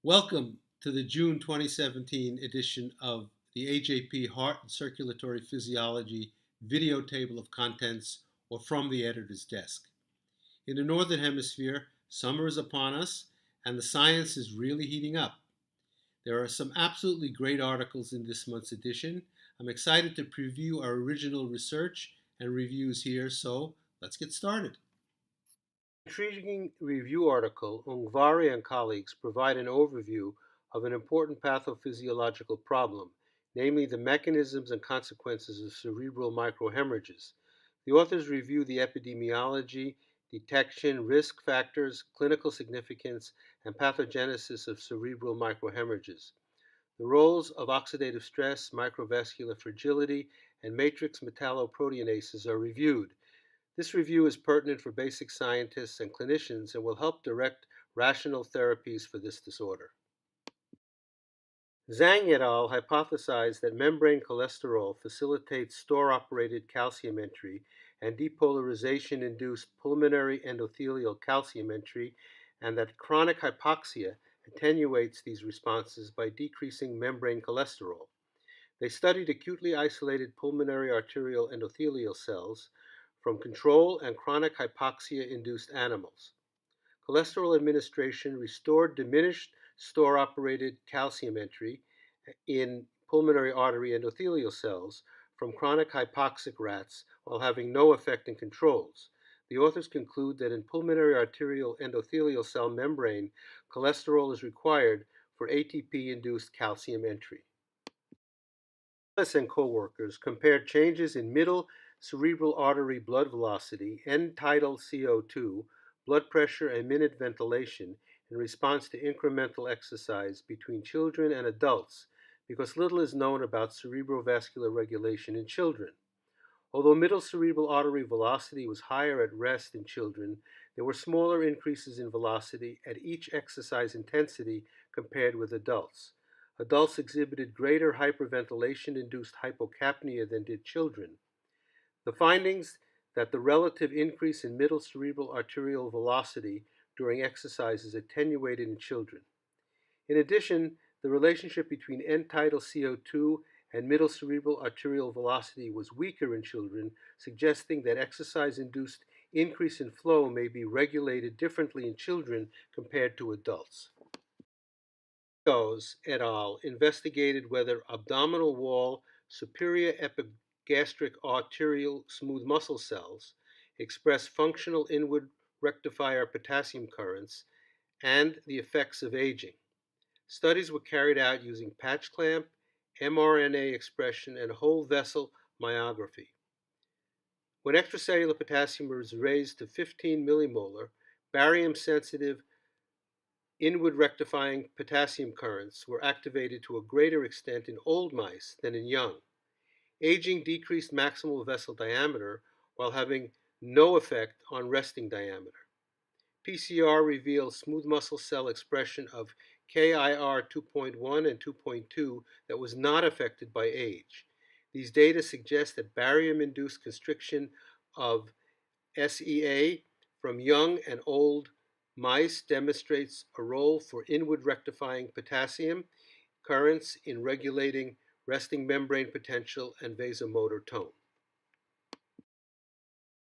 Welcome to the June 2017 edition of the AJP-Heart and Circulatory Physiology video table of contents, or from the editor's desk. In the Northern Hemisphere, summer is upon us and the science is really heating up. There are some absolutely great articles in this month's edition. I'm excited to preview our original research and reviews here, so let's get started. Intriguing review article, Ungvari and colleagues provide an overview of an important pathophysiological problem, namely the mechanisms and consequences of cerebral microhemorrhages. The authors review the epidemiology, detection, risk factors, clinical significance, and pathogenesis of cerebral microhemorrhages. The roles of oxidative stress, microvascular fragility, and matrix metalloproteinases are reviewed. This review is pertinent for basic scientists and clinicians and will help direct rational therapies for this disorder. Zhang et al. Hypothesized that membrane cholesterol facilitates store-operated calcium entry and depolarization-induced pulmonary endothelial calcium entry, and that chronic hypoxia attenuates these responses by decreasing membrane cholesterol. They studied acutely isolated pulmonary arterial endothelial cells from control and chronic hypoxia-induced animals. Cholesterol administration restored diminished store-operated calcium entry in pulmonary artery endothelial cells from chronic hypoxic rats while having no effect in controls. The authors conclude that in pulmonary arterial endothelial cell membrane, cholesterol is required for ATP-induced calcium entry. Ellis and co-workers compared changes in middle cerebral artery blood velocity, end-tidal CO2, blood pressure, and minute ventilation in response to incremental exercise between children and adults, because little is known about cerebrovascular regulation in children. Although middle cerebral artery velocity was higher at rest in children, there were smaller increases in velocity at each exercise intensity compared with adults. Adults exhibited greater hyperventilation-induced hypocapnia than did children. The findings that the relative increase in middle cerebral arterial velocity during exercise is attenuated in children. In addition, the relationship between end-tidal CO2 and middle cerebral arterial velocity was weaker in children, suggesting that exercise-induced increase in flow may be differently in children compared to adults. Et al. Investigated whether abdominal wall superior epigastric arterial smooth muscle cells express functional inward rectifier potassium currents and the effects of aging. Studies were carried out using patch clamp, mRNA expression, and whole vessel myography. When extracellular potassium was raised to 15 millimolar, barium-sensitive inward rectifying potassium currents were activated to a greater extent in old mice than in young. Aging decreased maximal vessel diameter while having no effect on resting diameter. PCR revealed smooth muscle cell expression of KIR 2.1 and 2.2 that was not affected by age. These data suggest that barium-induced constriction of SEA from young and old mice demonstrates a role for inward rectifying potassium currents in regulating resting membrane potential and vasomotor tone.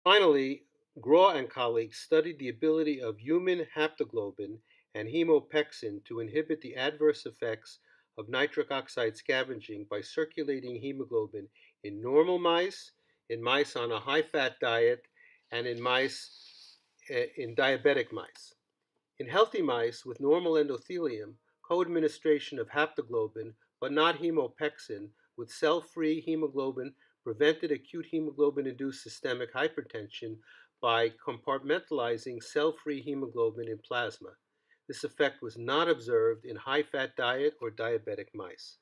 Finally, Graw and colleagues studied the ability of human haptoglobin and hemopexin to inhibit the adverse effects of nitric oxide scavenging by circulating hemoglobin in normal mice, in mice on a high-fat diet, and in diabetic mice. In healthy mice with normal endothelium, co-administration of haptoglobin, but not hemopexin, with cell-free hemoglobin prevented acute hemoglobin-induced systemic hypertension by compartmentalizing cell-free hemoglobin in plasma. This effect was not observed in high-fat diet or diabetic mice.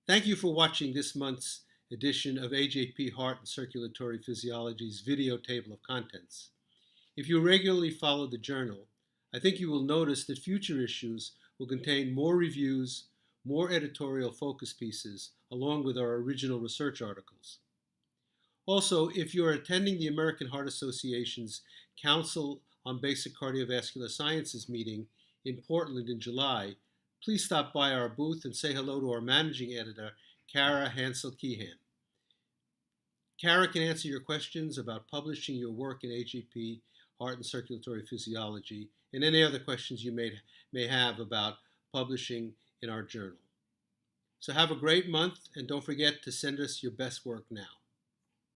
Thank you for watching this month's edition of AJP Heart and Circulatory Physiology's video table of contents. If you regularly follow the journal, I think you will notice that future issues will contain more reviews, more editorial focus pieces, along with our original research articles. Also, if you're attending the American Heart Association's Council on Basic Cardiovascular Sciences meeting in Portland in July, please stop by our booth and say hello to our managing editor, Kara Hansel-Keehan. Kara can answer your questions about publishing your work in AJP, Heart and Circulatory Physiology, and any other questions you may have about publishing in our journal. So have a great month, and don't forget to send us your best work now.